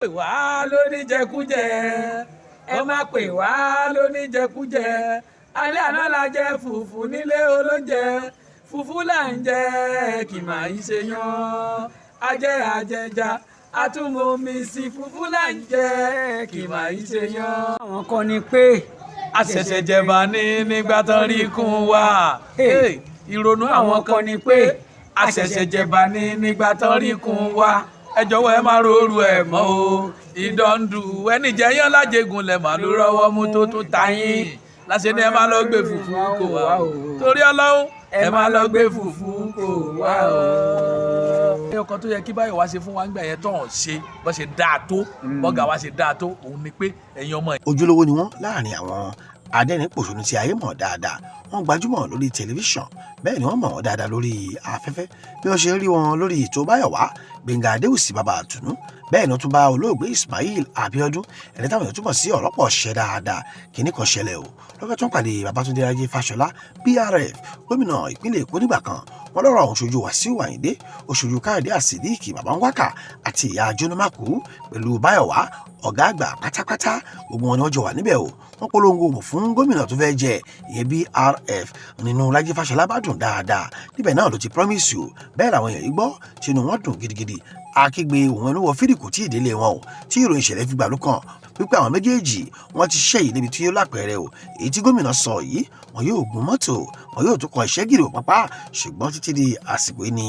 pè wá lóníjẹkújẹ ẹ má pè wá lóníjẹkújẹ alẹ́ àná la jẹ fùfú nílé olóúnjẹ fùfú là ń jẹ kì máa yí ṣe yan ajẹ àjẹjà àtúmọ̀mí sí fùfú là ń jẹ kì máa yí ṣe yan. àwọn kan ní pé àṣẹ̀ṣẹ̀ jẹ̀bà ní nígbà tán rí kún wa ìrònú àwọn kan ní pé àṣẹ̀ṣẹ̀ jẹ̀bà ní nígbà tán rí kún wa ẹ jọ̀wọ́ ẹ má rorú ẹ mọ́ o ìdọ́ndù ẹni jẹ́ yán lájẹgùn lẹ̀ má ló rọ́wọ́ mú tó tún ta yín láṣẹ ni ẹ má lọ gbé fùfú kò wá o torí Ọlọ́run ẹ má lọ gbé fùfú kò wá o. ọkọ tó yẹ kí Báyọ̀ wá ṣe fún wa nígbà yẹn tó hàn ṣe bó ṣe dáa tó bọ́gà wá ṣe dáa tó òun ni pé ẹ̀yin ọmọ yẹn. ojúlówó ni wọ́n láàrin àwọn adẹ́rìn-pòṣónú tí ayé mọ̀ dáadáa wọ́n gbajúmọ̀ lórí tẹlifíṣàn bẹ́ẹ̀ ni wọ́n mọ̀ wọ́n dáadáa lórí afẹ́fẹ́ bí wọ́n ṣe rí wọn lórí ètò Báyọ̀ Wá Gbẹ̀ngà Adéwùsì bàbá àtùnú bẹ́ẹ̀ ni wọ́n tún bá olóògbé Ismail Abíọ́dún ẹni táwọn èèyàn túbọ̀ sí ọ̀rọ̀pọ̀ ṣẹ́ dáadáa kìíní kan ṣẹlẹ̀ o lọ́fẹ́ tó ń pàdé Babatunde Fashola BRF gómìnà ìpínlẹ̀ Èkó nígbà kan wọ́n lọ́rọ̀ ọ̀hún ṣojú Wàsíù Àyìndé oṣojú Káyọ̀dé Àsìdíìkì bàbá ń wákà àti ìyá Jónúmákù pẹ̀lú Báyọ̀ Wá ọ̀gá àgbà pátápátá gbogbo wọn ni wọ́n jọ wà níbẹ̀ o wọ́n polongo òmò fún gómìnà tó fẹ́ jẹ ìyẹn BRF nínú Lájí Fáṣọlá bá dùn dáadáa níbẹ̀ náà ló ti promise o bẹ́ẹ̀ làwọn èèyàn yìí gbọ́ tinú wọn dùn gidigidi akígbe òun ẹnu wọ fídíkù tí ìdílé wọn o tí ìròyìn ìṣẹ̀lẹ̀ fi gbàlú kan wípé àwọn méjèèjì wọn ti ṣiṣẹ́ yìí níbi tí ó lápẹẹrẹ o èyí tí gómìnà sọ yìí wọn yóò gun mọ́tò wọn yóò tún kọ iṣẹ́ gírì pápá ṣùgbọ́n títí di àsìkò yìí ni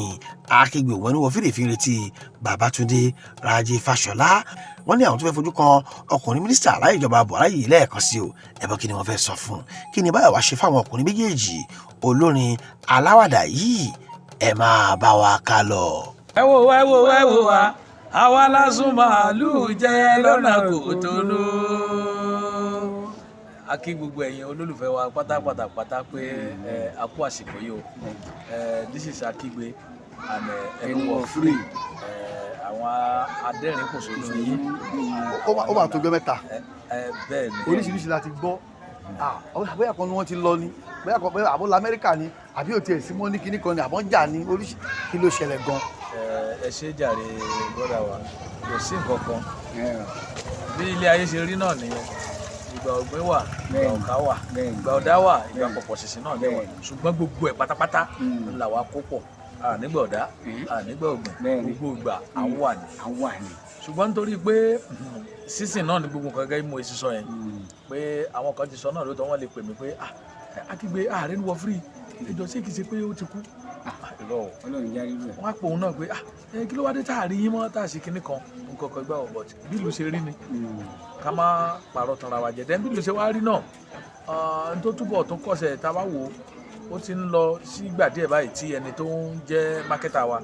akígbe òun ẹnu wọ fídíkù retí Babatunde Rájí Fáṣọlá wọ́n ní àwọn tó fẹ́ fojú kan ọkùnrin mínísítà láyé ìjọba Buhari yìí lẹ́ẹ̀kan sí o ẹ̀bọ́n kí ni wọ́n fẹ́ sọ fún kí ni Báyọ̀ Wá ṣe fáwọn ọkùnrin méjèèjì olórin aláwàdà yìí ẹ máa bá wa ká lọ. ẹ wò wá àwa lásùn màálùú jẹ lọ́nà Kòtónú. a kí gbogbo ẹ̀yin olólùfẹ́ wa pátápátá pé a kú àsìkò yìí o this is Akígbe and ẹnu free àwọn adẹ́rìn-pòṣónú yìí. ó máa tó gbé mẹ́ta bẹ́ẹ̀ ni oríṣiríṣi la ti gbọ́ bóyá kan ni wọ́n ti lọ ni bóyá kan bóyá àbọ̀ lamẹ́ríkà ni àbí òtí ẹ̀sìn mọ́ ní kinní kan ni àbọ̀ ń jà ní oríṣi kí ló ṣẹlẹ̀ gan. ẹ ṣe jàre bọ́dà wa kò sí nǹkan kan bí ilé ayé ṣe rí náà nìyẹn ìgbà ọ̀gbìn wà ìgbà ọ̀ká wà ìgbà ọ̀dá wà ìgbà pọ̀pọ̀ ṣìṣìn náà lẹ́wà ṣùgbọ́n gbogbo ẹ̀ pátápátá là wá kó pọ̀ nígbà ọ̀dá nígbà ọ̀gbìn gbogbo ìgbà àwọn ni ṣùgbọ́n nítorí pé sísìn náà ni gbogbo nǹkan gẹ́gẹ́ bí mo ṣe sọ yẹn pé àwọn kan ti sọ náà lóòótọ́ wọ́n lè pè mí pé Akígbe ààrẹ ń wọ free ẹjọ́ ṣé kìí ṣe pé ó ti kú wọ́n á pò òun náà pé kí ló wá dé tá a rí yín mọ́ tá a ṣe kinní kan nǹkan kan gbà ọ̀bọ̀ bí ìlú ṣe rí ni ká má pààrọ̀ tanra wa jẹ dẹ́n bí ìlú ṣe wá rí náà n tó túbọ̀ tó kọ̀ṣẹ̀ tá a bá wò ó ti ń lọ sí ìgbà díẹ̀ báyìí tí ẹni tó ń jẹ́ mákẹ́tà wa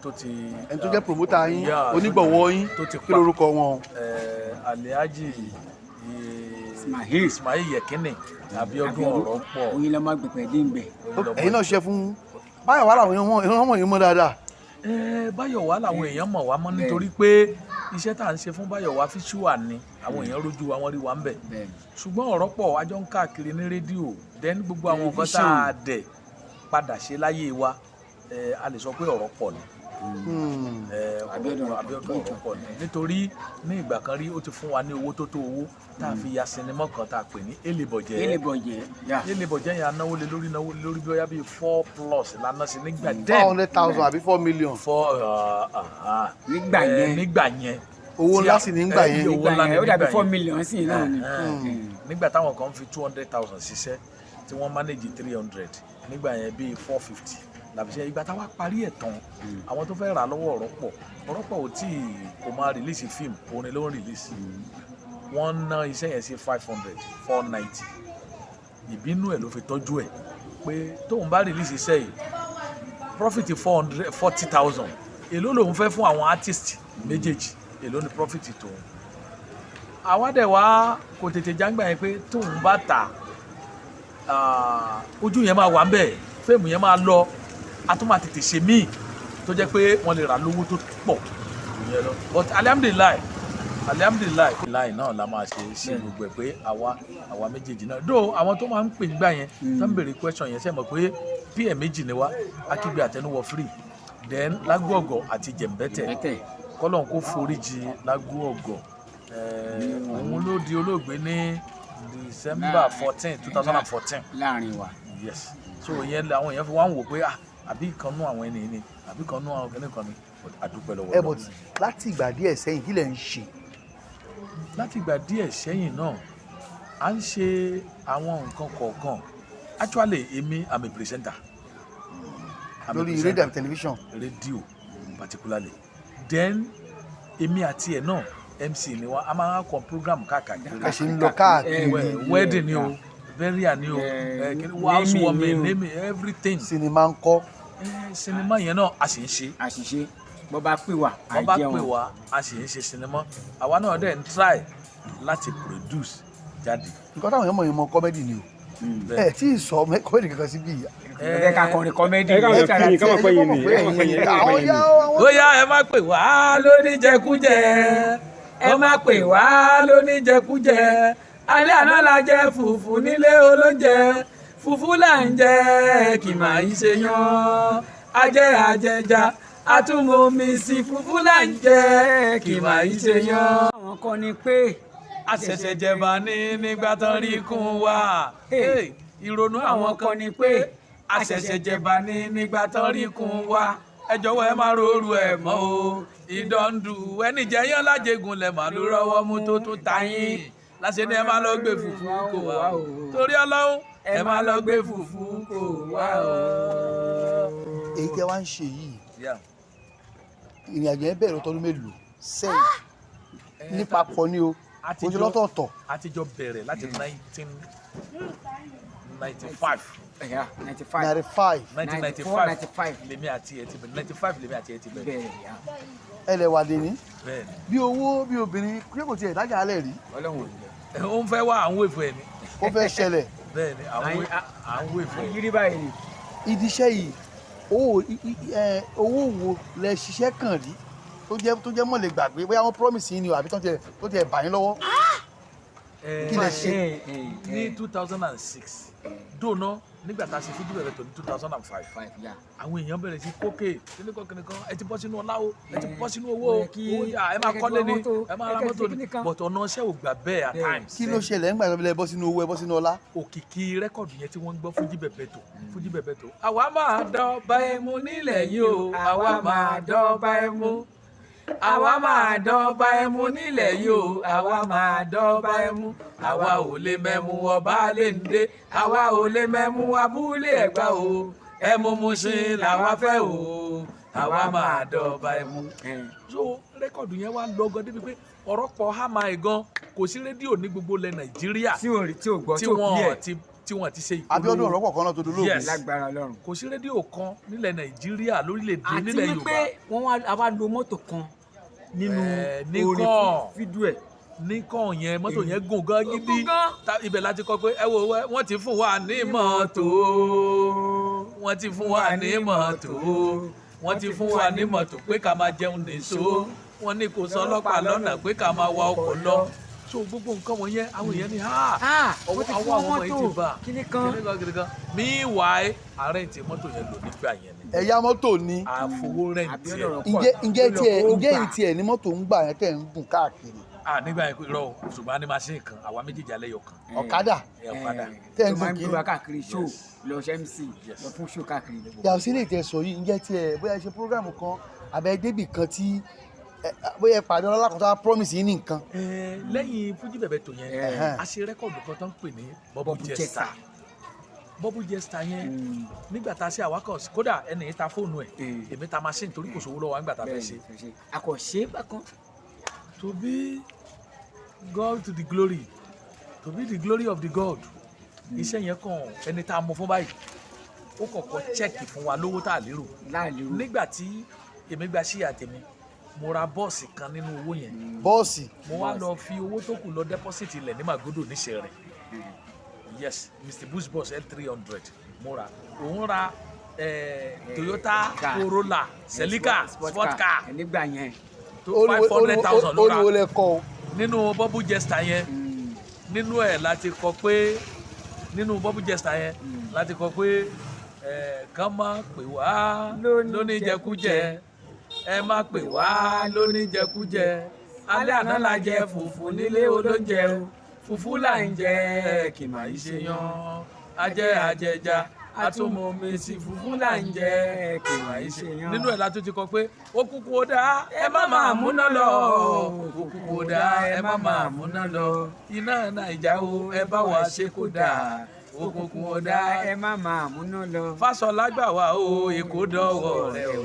tó ti ẹni tó jẹ́ promoter yín onígbọ̀wọ́ yín kí lórúkọ wọn. Alhaji Ismail Yekini Abíọ́dún ọ̀rọ̀ pọ̀. oyin lọ máa gbẹpẹ dín gbẹ. ẹ̀yin náà ṣe fún Báyọ̀ Wá làwọn èèyàn mọ̀ yín mọ́ dáadáa. Báyọ̀ Wá làwọn èèyàn mọ̀ wá mọ́ nítorí pé iṣẹ́ tá à ń ṣe fún Báyọ̀ Wá fíṣùà ni àwọn èèyàn rojú wa wọ́n rí wa ń bẹ̀ ṣùgbọ́n ọ̀rọ̀ pọ̀ àjọ ń káàkiri ní rédíò dẹ́n gbogbo àwọn nǹkan tá a dẹ̀ padà ṣe láyé wa a lè sọ pé ọ̀rọ̀ pọ̀ ni Abíọ́dún ọ̀rọ̀ pọ̀ ni nítorí ní ìgbà kan rí ó ti fún wa ní owó tó tó owó tá a fi ya sinimá kan tá a pè ní elébọ̀jẹ́ yẹn anáwó lé lórí bí ó yá bíi 4+ lánàá sí nígbà 400,000 àbí 4 million. nígbà yẹn owó ńlá sì ní nígbà yẹn. ó dàbí 4 million sí náà ni. nígbà táwọn kan fi 200,000 ṣiṣẹ́ tí wọ́n manage 300 nígbà yẹn bíi 450 làbíṣẹ́ ìgbà táwa parí ẹ̀ tán àwọn tó fẹ́ rà lọ́wọ́ ọ̀rọ̀ pọ̀ ò tí kò máa release fíìmù orin ló ń release wọ́n ná iṣẹ́ yẹn sí 500 490 ìbínú ẹ̀ ló fi tọ́jú ẹ̀ pé tóun bá release iṣẹ́ yìí profit 40,000 èló lòun fẹ́ fún àwọn artist méjèèjì èló ni profit tóun àwádẹ̀ wá kò tètè jágbà yẹn pé tóun bá tà ojú yẹn máa wà ń bẹ̀ fíìmù yẹn máa lọ a tún máa tètè ṣe míì tó jẹ́ pé wọ́n lè rà lówó tó pọ̀ ìyẹn lọ but alihamudulilayi náà la máa ṣe gbogbo ẹ̀ pé àwa méjèèjì náà dó àwọn tó máa ń pè nígbà yẹn tó ń béèrè question yẹn ṣe mọ̀ pé pm méjì ni wá Akígbe àtẹnuwọ free then Lágbọ̀gọ̀ àti Jẹ̀mbẹ́tẹ̀ kọ́lọ́n kó foríjì lágún ọ̀gọ̀ òun ló di olóògbé ní December 14, 2014 láàrin wa. yes so ìyẹn àwọn èèyàn fi wá ń wò pé àbí ìkànnú àwọn ẹni ni àbí ìkànnú àwọn kìnìún kan ni àdúpẹ́ lọ́wọ́ ẹ bọ̀ láti ìgbà díẹ̀ sẹ́yìn kí lẹ̀ ń ṣe. láti ìgbà díẹ̀ sẹ́yìn náà à ń ṣe àwọn nǹkan kọ̀ọ̀kan actually èmi am a presenter lórí radio and television. radio particularly then èmi àti ẹ̀ náà MC ni wa a máa ń kọ program káàkiri. ẹ ṣe ń lọ káàkiri. wedding ni o burial ni o housewarming naming everything. sinimá ń kọ́. sinimá yẹn náà a sì ń ṣe. àṣìṣe bọ́ bá pè wá bọ́ bá pè wá a sì ń ṣe sinimá àwa náà dẹ̀ ń try láti produce jáde. nǹkan táwọn èèyàn mọ̀ yẹn mọ kọ́mẹ́dì ni o ẹ tí ì sọ kọ́mẹ́dì kankan síbí yìí. ẹ ká kọrin kọ́mẹ́dì. ẹ káwọn fi káwọn pẹ́ yìí ni ó yá ẹ má pè wá lóníjẹkújẹ ẹ má pè wá lóníjẹkújẹ alẹ́ àná la jẹ fùfú nílé olóúnjẹ fùfú là ń jẹ kì máa ń ṣe yan ajẹ àjẹjà àtúmọ̀mí sí fùfú là ń jẹ kì máa ń ṣe yan. àwọn kan ní pé àṣẹ̀ṣẹ̀ jẹba ní nígbà tán rí kún wa ìrònú àwọn kan ní pé àṣẹ̀ṣẹ̀ jẹba ní nígbà tán rí kún wa ẹ jọ̀wọ́ ẹ má rorú ẹ mọ́ o ìdọ́ndù ẹni jẹyàn lájẹgùn lẹ mà ló rọ́wọ́ mú tó tún tayín láṣẹ ni ẹ má lọ gbé fùfú kò wá o torí Ọlọ́run ẹ má lọ gbé fùfú kò wá o. èyí tẹ́ wá ń ṣe yìí ìrìn àjò yẹn bẹ̀rẹ̀ ọtọ́dún mélòó sẹ́yìn nípa pọ̀ ní o ojú lọ́tọ̀ọ̀tọ̀. a ti jọ bẹ̀rẹ̀ láti 1995. 1995 lèmi àti ẹ ti bẹ̀rẹ̀ 95 lèmi àti ẹ ti bẹ̀rẹ̀. ẹ lẹ wà dé ní. bẹ́ẹ̀ni. bí owó bí obìnrin kí kò tiẹ̀ dájà alẹ́ rí. Ọlọ́run ò ní. ó ń fẹ́ wá àwọn èèfọ̀ ẹ̀ ni. ó fẹ́ ṣẹlẹ̀. bẹ́ẹ̀ni àwọn èèfọ̀ ẹ̀. yírí báyìí ni. ìdíṣẹ́ yìí owó wo lẹ ṣiṣẹ́ kàn rí tó jẹ́ mọ̀ lè gbàgbé bóyá wọ́n promise yín ni o àbí tó tiẹ̀ bà yín lọ́wọ́. kí lẹ ṣe. ní 2006 dóná nígbà tá a ṣe fídíò rẹ̀ tó ní 2005 àwọn èèyàn bẹ̀rẹ̀ sí kókè kíníkan ẹ ti bọ́ sínú ọlá o ẹ ti bọ́ sínú owó o ẹ máa kọ́lé ni ẹ máa ra mọ́tò ni but ọ̀nà iṣẹ́ ò gbà bẹ́ẹ̀ at times. kí ló ṣẹlẹ̀ nígbà tó ẹ bọ́ sínú owó ẹ bọ́ sínú ọlá. òkìkí rẹ́kọ̀dù yẹn tí wọ́n ń gbọ́ Fújì bẹ̀bẹ̀ tó àwa máa dọ́ba ẹmu nílẹ̀ yìí o àwa máa dọ́ba ẹmu àwa máa dọ́ba ẹmu nílẹ̀ yìí o àwa máa dọ́ba ẹmu àwa ò lè mẹ́mu ọba lè ń dé àwa ò lè mẹ́mu abúlé Ẹ̀gbá o ẹmu Mùṣín làwa fẹ́ o àwa máa dọ́ba ẹmu. so rẹ́kọ̀dù yẹn wá lọ́gọ́ débi pé ọ̀rọ̀ pọ̀ hámà ẹ̀ gan kò sí rédíò ní gbogbo ilẹ̀ Nàìjíríà tí ò gbọ́ tó bí ẹ̀ tí wọ́n ti ṣe ìpolówó. Abíọ́dún ọ̀rọ̀ kan náà tó dolóògùn. lágbára Ọlọ́run. kò sí rédíò kan nílẹ̀ Nàìjíríà lórílẹ̀‐èdè nílẹ̀ Yorùbá. àti wípé wọ́n wá lo mọ́tò kan nínú orí fídíò ẹ̀. Nikon yẹn mọ́tò yẹn gùn gan gidi ibẹ̀ láti kọ pé ẹ wo wọ́n ti fún wa ní mọ́tò wọ́n ti fún wa ní mọ́tò wọ́n ti fún wa ní mọ́tò pé ká máa jẹun nìṣó wọ́n ní kò sọ ọlọ́pàá lọ́nà pé ká máa wa ọkọ̀ lọ so gbogbo nǹkan wọ̀nyẹn àwọn èèyàn ní ọwọ́ àwọn ọmọ yìí ti bá kíní kan meanwhile ààrẹ ti mọ́tò yẹn lò nígbà yẹn ni. ẹ̀yà mọ́tò ni àfowó rẹ̀ ń tiẹ̀. ǹjẹ́ tiẹ̀ ní mọ́tò ń gbà yẹn tẹ̀ ń gùn káàkiri. nígbà yẹn irọ́ ṣùgbọ́n a ní machine kan àwa méjèèjì alẹ́ yọ kan. ọ̀kadà tẹ̀ ń gùn kiri káàkiri show lọ ṣe MC lọ fún show káàkiri. yàtọ̀ sílẹ̀ tẹ̀ sọ yìí ǹjẹ́ tiẹ̀ bóyá ṣe programu kan àbẹ̀ débì kan tí bóyá pàdé ọlọ́lá kan tó wá promise yín ní nǹkan. lẹ́yìn Fújì bẹ̀bẹ̀ tó yẹn a ṣe rẹ́kọ̀dù kan tó ń pè ní Bubble Jester yẹn nígbà tá a ṣe àwákọ̀ kódà ẹnì yìí ta fóònù ẹ̀ èmi ta machine torí kò sówó lọ́wọ́ nígbà tá a fẹ́ ṣe. àkọ̀ṣe bákan. To be God to the glory to be the glory of the God iṣẹ́ yẹn kàn ẹni tá a mọ fún báyìí ó kọ̀kọ́ chẹ́ẹ̀kì fún wa lówó tá a lérò nígbà tí èmi gba ṣíà tèmi mo ra bọ́ọ̀sì kan nínú owó yẹn. bọ́ọ̀sì. mo wá lọ fi owó tó kù lọ deposit ilẹ̀ ní Màgódò níṣẹ́ rẹ̀ yes Mr. Bush bus L300 mo ra òun ra Toyota Corolla Celica sport car nígbà yẹn tó 500,000 ló ra olùwò lẹ kọ o. nínú Bubble Jester yẹn nínú ẹ̀ láti kọ pé nínú Bubble Jester yẹn láti kọ pé kàn máa pè wá lóníjẹkújẹ ẹ má pè wá lóníjẹkújẹ alẹ́ àná la jẹ fùfú nílé olóúnjẹ o fùfú là ń jẹ kì máa ń ṣe yan ajẹ́ àjẹjà àtúmọ̀ mèsì fùfú là ń jẹ kì máa ń ṣe yan. nínú ẹ̀ la tún ti kọ pé ó kúkú ó dá ẹ má máa múná lọ ó kúkú ó dá ẹ má máa múná lọ iná Nàìjà o ẹ bá wa ṣe kó dáa òkùnkùn ọ̀dà ẹ má máa múná lọ. Fáṣọlá gbà wá o Èkó dọ̀wọ́ rẹ o.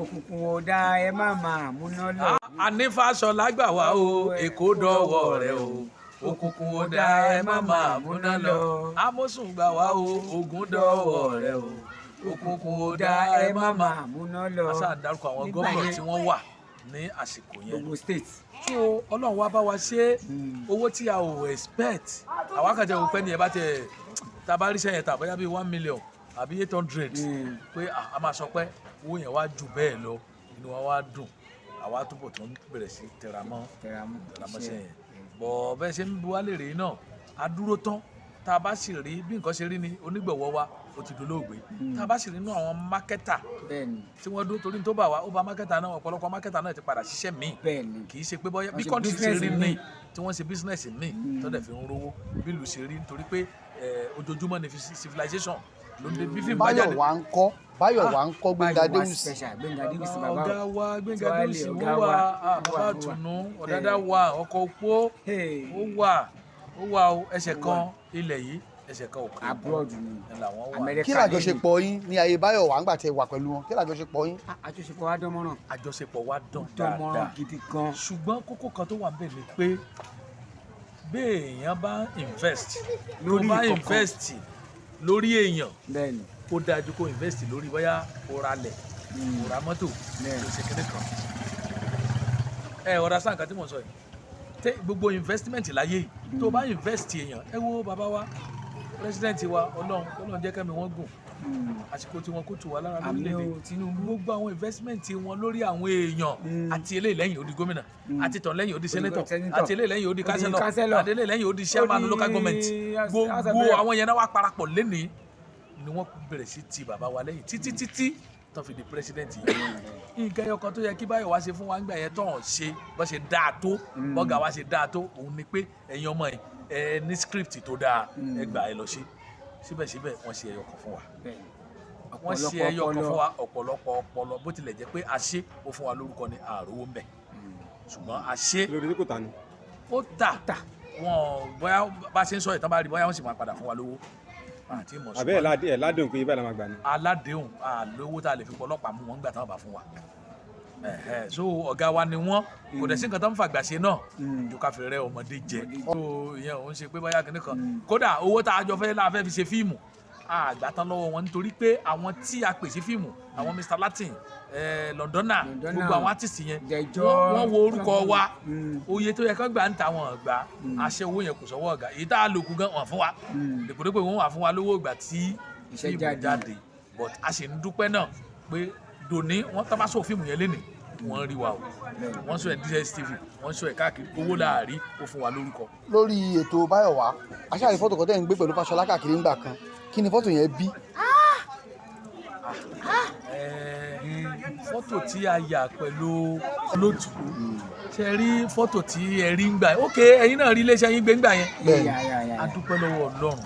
òkùnkùn ọ̀dà ẹ má máa múná lọ. àní Fáṣọlá gbà wá o Èkó dọ̀wọ́ rẹ o. òkùnkùn ọ̀dà ẹ má máa múná lọ. Àmọ̀sùn gbà wá o Ògùn dọ̀wọ́ rẹ o. òkùnkùn ọ̀dà ẹ má máa múná lọ. a sáà dárúkọ àwọn gómìnà tí wọ́n wà ní àsìkò yẹn. Gbogbo state. so Ọlọ́run wá bá wa ṣe owó tí a ò expect àwa kan jẹ́ òpẹ́ ni ẹ bá tẹ̀ tàbá ríṣẹ́ yẹn tà bóyá bíi 1 million àbí 800 pé a máa sọ pé owó yẹn wá jù bẹ́ẹ̀ lọ inú wa wá dùn àwa túbọ̀ tó ń bẹ̀rẹ̀ sí tẹramọ́ṣẹ́ yẹn bọ̀ bẹ́ẹ̀ ṣe ń bu wá lè rí náà a dúró tán tá a bá sì rí bí nǹkan ṣe rí ni onígbọ̀wọ́ wa ó ti dolóògbé tá a bá sì rí inú àwọn mákẹ́tà tí wọ́n dúró torí tó bá wa ó ba mákẹ́tà náà ọ̀pọ̀lọpọ̀ mákẹ́tà náà ti padà ṣiṣẹ́ míì kì í ṣe pé bọ́yá bí kọ́ńtì ṣe rí ní tí wọ́n ṣe bísínẹ́sì míì tó dẹ̀ fi ń rówó bí ìlú ṣe rí nítorí pé ojoojúmọ́ ni civilization ló ń dé bí fíìmù bá jáde. Báyọ̀ wá ń kọ́ Gbénga Déwùsì. ọ̀gá wa Gbénga Déwùsì ó wà bàbá àtùnú ọ̀dádá wà ọkọ̀ opó ó wà ẹsẹ̀ kan ilẹ̀ yìí ẹsẹ̀ kan òkè abroad ni làwọn wà. kí làjọṣepọ̀ yín ní ayé Báyọ̀ wá ńgbà tẹ́ wà pẹ̀lú wọn kí làjọṣepọ̀ yín. àjọṣepọ̀ wa dánmọ́ràn. àjọṣepọ̀ wa dán dáadáa gidi gan. ṣùgbọ́n kókó kan tó wà ń bẹ̀ ni pé béèyàn bá invest lórí èèyàn ó dájú kó invest lórí bóyá ó ra lẹ̀ ó ra mọ́tò ó ṣe kéde kan ọ̀rá sáǹkà tí mò ń sọ yìí gbogbo investment láyé yìí tó bá invest èèyàn ẹ wo bàbá wa president wa Ọlọ́run jẹ́ kẹ́mi wọ́n gùn àsìkò tí wọn kò tù wá lára lórílẹ̀-èdè Tinubu gbogbo àwọn investment wọn lórí àwọn èèyàn àti eléyìí lẹ́yìn ó di gómìnà àti tàn lẹ́yìn ó di senator àti eléyìí lẹ́yìn ó di councillor àti eléyìí lẹ́yìn ó di chairman local government gbogbo àwọn yẹn náà wá parapọ̀ lénìí ni wọ́n bẹ̀rẹ̀ sí ti bàbá wa lẹ́yìn títí tó fi di president yìí nǹkan ẹyọ kan tó yẹ kí Báyọ̀ wá ṣe fún wa nígbà yẹn tó hàn ṣe bó ṣe dáa tó bọ́gà wa ṣe dáa tó òun ni pé ẹ̀yin ọmọ yìí ẹ ní script tó dáa ẹ gbà ẹ lọ ṣe síbẹ̀síbẹ̀ wọ́n ṣe ẹyọ kan fún wa wọ́n ṣe ẹyọ kan fún wa ọ̀pọ̀lọpọ̀ ọpọlọ bó tilẹ̀ jẹ́ pé a ṣe ó fún wa lórúkọ ní àròwó mbẹ̀ ṣùgbọ́n a ṣe ó tà wọn bóyá bá ṣe ń sọ ìtàn bá rí bóyá wọ́n sì máa padà fún wa lówó àti ìmọ̀ àbẹ́ ẹ̀ ládùn pé ibà la máa gbà ní. aládéhùn àlówó tá a lè fi pọ̀ ọlọ́pàá mú wọn gbà táwọn bá fún wa so ọ̀gá wa ni wọ́n kò dẹ̀ sí nǹkan tó ń fàgbà ṣe náà ju ká fi rẹ́ ọmọdé jẹ so ìyẹn òun ṣe pé bóyá kìnnì kan kódà owó tá a jọ fẹ́ la fẹ́ fi ṣe fíìmù àgbà tán lọ́wọ́ wọn nítorí pé àwọn tí a pè sí fíìmù àwọn Mr Latin Londona gbogbo àwọn artist yẹn wọ́n wo orúkọ wa oye tó yẹ kán gbà ń ta wọn gbà àṣẹ owó yẹn kò sọ́wọ́ ọ̀gá èyí tá a lò kú gan wọn fún wa dèpòdépò wọn wà fún wa lówó ìgbà tí fíìmù jáde but a sì ń dúpẹ́ náà pé dòní wọ́n tá bá sọ fíìmù yẹn lénìí wọ́n rí wa o wọ́n sọ ẹ̀ DSTV wọ́n sọ ẹ̀ káàkiri owó láàrí ó fún wa lórúkọ. lórí ètò Báyọ̀ wá aṣáájú fọ́tò kan tẹ́ ń gbé pẹ̀lú Fáṣọlá káàkiri ńgbà kan kí ni fọ́tò yẹn bí. fọ́tò tí a yà pẹ̀lú lótú ṣe rí fọ́tò tí ẹ rí ń gbà yẹn ok ẹ̀yin náà rí iléeṣẹ́ yín gbé ń gbà yẹn a dúpẹ́ lọ́wọ́ Ọlọ́run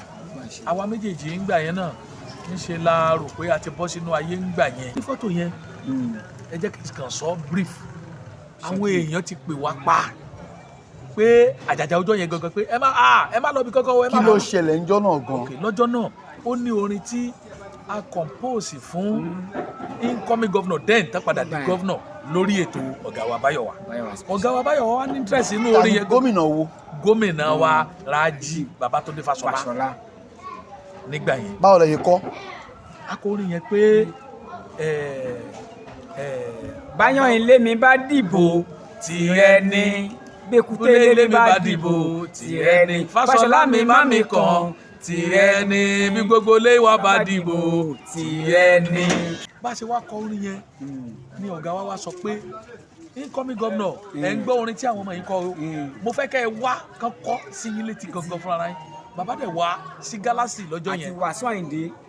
àwa méjèèjì ń gbà yẹn náà ńṣe la rò pé a ti bọ́ sínú ayé ń gbà yẹn ní fọ́tò yẹn ẹ jẹ́ kí n kàn sọ brief àwọn èèyàn ti pè wá pa pé àjàjà ọjọ́ yẹn gangan pé ẹ má lọ bí kọ́kọ́ ẹ má lọ. kí ló ṣẹlẹ̀ ńjọ́ náà gan. ok lọ́jọ́ náà ó ní orin tí a compose fún incoming governor den tá padà di governor lórí ètò ọ̀gá wa Báyọ̀ wá ọ̀gá wa Báyọ̀ wá ní interest inú orin yẹn. gómìnà wo. gómìnà wa Rájí Babatunde Fashola nígbà yẹn. báwo lẹ yẹ kọ. akọrin yẹn pé báyọ̀ ilé mi bá dìbò tìrẹ ni gbẹkúté ilé mi bá dìbò tìrẹ ni Fáṣọlá mi má mi kàn tìrẹ ni bí gbogbo ilé wa bá dìbò tìrẹ ni. bá a ṣe wá kọ orin yẹn ni ọ̀gá wa sọ pé incoming governor ẹ̀ ń gbọ́ orin tí àwọn ọmọ yìí kọ o mo fẹ́ kẹ́ ẹ wá kán kọ́ sí yín létí gangan fúnra yín bàbá dẹ̀ wá sí gálásì lọ́jọ́ yẹn àti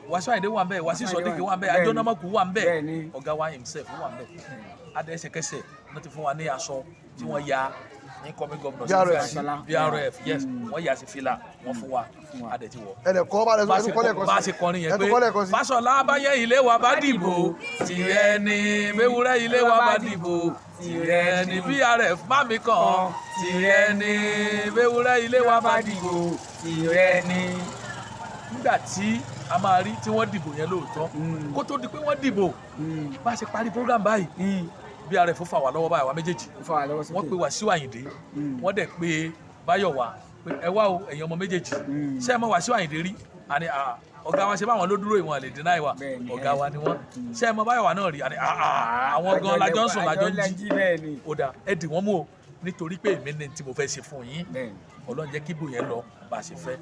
Wàsíù Àyìndé wà ń bẹ̀ Wàsíù Sọ̀díkì wà ń bẹ̀ Àjọnàmọ́kù wà ń bẹ̀ ọ̀gá wa himself wà ń bẹ̀ adẹ́sẹ̀kẹsẹ̀ wọ́n ti fún wa ní aṣọ tí wọ́n ya ní coming governor BRF yes wọ́n yà sí fìlà wọ́n fún wa adẹ̀ ti wọ̀. ẹnìkan bá a ṣe kọrin yẹn pé Fáṣọlá báyẹn ilé wa bá dìbò tìrẹ ni Ewúrẹ́ ilé wa bá dìbò tìrẹ ni BRF má mi kàn tìrẹ ni Ewúrẹ́ ilé wa bá dìbò tìrẹ ni. nígbà tí a máa rí tí wọ́n dìbò yẹn lóòótọ́ kó tó di pé wọ́n dìbò bá a ṣe parí program báyìí BRF fà wá lọ́wọ́ báyìí wá méjèèjì wọ́n pe Wàsíù Àyìndé wọ́n dẹ̀ pe Báyọ̀ wá pé ẹ wá o ẹ̀yin ọmọ méjèèjì ṣé ẹ mọ̀ Wàsíù Àyìndé rí àní ọ̀gá wa ṣe báwọn ló dúró ìwọ̀n lè dínà ìwà ọ̀gá wa ni wọ́n ṣé ẹ mọ̀ Báyọ̀ wá náà rí àní àwọn gan lajọ́ ń sùn lajọ́ ń jí ó dà ẹ dì wọ́n mú o nítorí pé èmi ní tí mo fẹ́ ṣe fún yín Ọlọ́run jẹ́ kí ibò yẹn lọ bá a ṣe fẹ́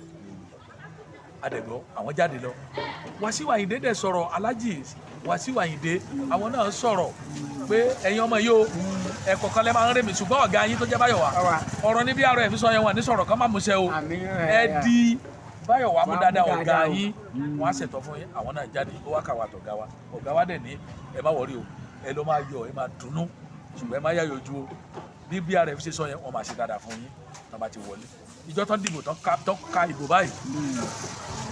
adẹ̀gbọ́ àwọn jáde lọ Wàsíù Àyìndé dẹ̀ sọ̀rọ̀ Aláàjì Wàsíù Àyìndé àwọn náà sọ̀rọ̀ pé ẹ̀yin ọmọ yìí o ẹ̀kọ́ kan lẹ́ máa ń rẹ̀ mí ṣùgbọ́n ọ̀gá yín tó jẹ́ Báyọ̀ wá ọ̀rọ̀ ní BRF sọ yẹn wà ní sọ̀rọ̀ kan má mú ṣẹ o ẹ di Báyọ̀ wá mú dáadáa ọ̀gá yín wọ́n á ṣètò fún yín àwọn náà jáde ó wá kàwá ọ̀gá wa dẹ̀ ní ẹ má wọrí o ẹ ló máa yọ ẹ máa dùnnú ṣùgbọ́n ẹ má yáyọ ojú o bí BRF ṣe sọ yẹn wọ́n máa ṣe dáadáa fún yín tó bá ti wọlé ìjọ tán dìbò tán ka ìbò báyìí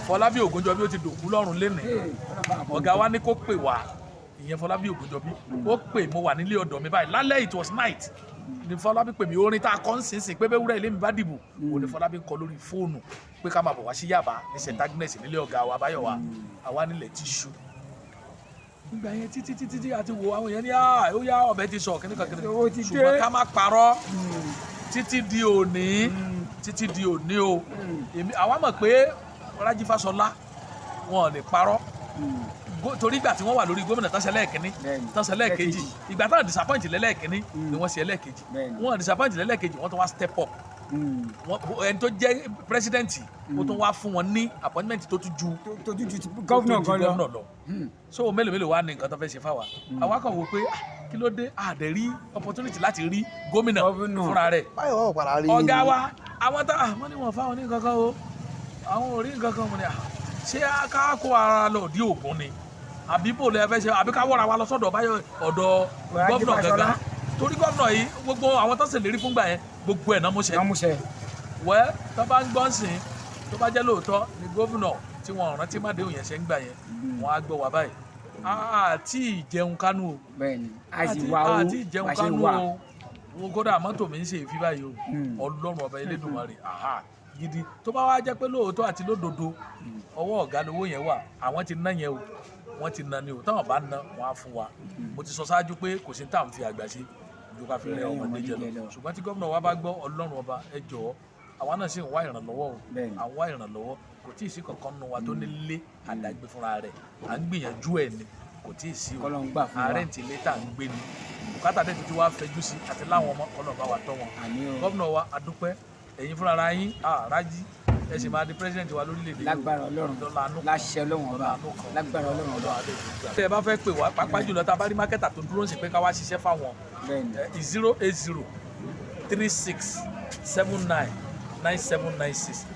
Fọlábí Ògúnjọbí ó ti dòkú lọ́rùn lénìí ọ̀gá wa ní kó pè wá ìyẹn Fọlábí Ògúnjọbí ó pè mo wà nílé ọ̀dọ̀ mi báyìí lálẹ́ it was night ni Fọlábí pè mí orin tá a kọ́ ń sìn pé Ewúrẹ́ ilé mi bá dìbò òun ni Fọlábí ń kọ lórí fóònù pé ká máa bọ̀ wá sí Yàbá ní St Agnes nílé ọ̀gá wa Báyọ̀ wá àwa nílẹ̀ ti ṣú nígbà yẹn títí àti wo àwọn èèyàn ní ó yá ọbẹ̀ ti sọ kíníkan ṣùgbọ́n ká má parọ́ títí di òní o àwa mọ̀ pé Rájí Fáṣọlá wọn ò lè parọ́ torí ìgbà tí wọ́n wà lórí gómìnà tán ṣe lẹ́ẹ̀kínní tán ṣe lẹ́ẹ̀kejì ìgbà táwọn disappoint lẹ́lẹ́ẹ̀kínní ni wọ́n ṣe lẹ́ẹ̀kejì wọ́n disappoint lẹ́lẹ́ẹ̀kejì wọ́n tún wá step up ẹni tó jẹ́ pírẹsidẹ́ǹtì ó tún wá fún wọn ní appointment tó tún ju gọ́vnà lọ so mélòó wá ní nǹkan tó fẹ́ ṣe fáwa àwa kàn wò pé kí ló dé àdẹ̀ rí opportunity láti rí gómìnà fúnra rẹ̀ ọ̀gá wa àwọn tá wọ́n ní wọ́n fáwọn ní nǹkan kan o àwọn ò rí nǹkan kan mọ̀ ní ṣé ká kó ara lọ di Ògùn ni àbí bò lè fẹ́ ṣe àbí ká wọ́ra wa lọ sọ́dọ̀ Báyọ̀ ọ̀dọ̀ gọ́vnà gangan torí gọ́vnà yìí gbogbo àwọn tó ṣèlérí fúngbà yẹn gbogbo ẹ̀ náà múṣẹ wẹ́ tó bá ń gbọ́n sìn tó bá jẹ́ lóòótọ́ ni gọ́vnà tí wọ́n rántí má déhùn yẹn ṣe ń gbà yẹn wọ́n á gbọ́ wa báyìí àti ìjẹun kánú o àti ìjẹun kánú o wọn kódà mọ́tò mi ń ṣe ìfi báyìí o Ọlọ́run ọba Elédùmarè gidi tó bá wá jẹ́ pé lóòótọ́ àti lódodo ọwọ́ ọ̀gá lówó yẹn wà àwọn ti ná yẹn o wọ́n ti ná ni o táwọn bá ná wọn á fún wa mo ti sọ ṣáájú pé kò sí tá à ń fi àgbà ṣe ju ká fi rẹ ọmọdé jẹ lọ ṣùgbọ́n tí gómìnà wa bá gbọ́ Ọlọ́run ọba ẹ jọ̀ọ́ àwa náà sì ń wá ìrànlọ́wọ́ o à ń wá ìrànlọ́wọ́ kò tí ì sí kankan nínú wa tó nílé àdágbé fúnra rẹ̀ à ń gbìyànjú ẹ̀ ni kò tí ì sí o ààrẹ ti ilé tá à ń gbé ni bùkátà dé tuntun wa fẹjú sí àti láwọn ọmọ Ọlọ́run bá wa tọ́ wọn gómìnà wa adúpẹ́ ẹ̀yin fúnra ara yín Rájí ẹ sì máa di president wa lórílẹ̀‐èdè lágbára Ọlọ́run láṣẹ Ọlọ́run ọba lágbára Ọlọ́run ọba. tí ẹ bá fẹ́ pè wá pàápàá jùlọ tá a bá rí mákẹ́tà tó dúró ń sìn pé ká wá ṣiṣẹ́ fáwọn 08036799796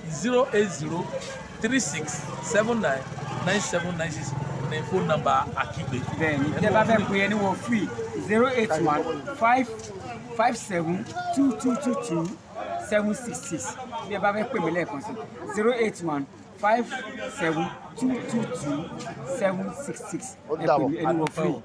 08036799796 ní fóònù nọ́mbà Akígbe. bẹ́ẹ̀ni tí ẹ bá fẹ́ pè é ní wọ́n free 081557222 bí ẹ bá fẹ́ pè mí lẹ́ẹ̀kan sí 08157222766 ẹ pè mí ẹni wọ́n free.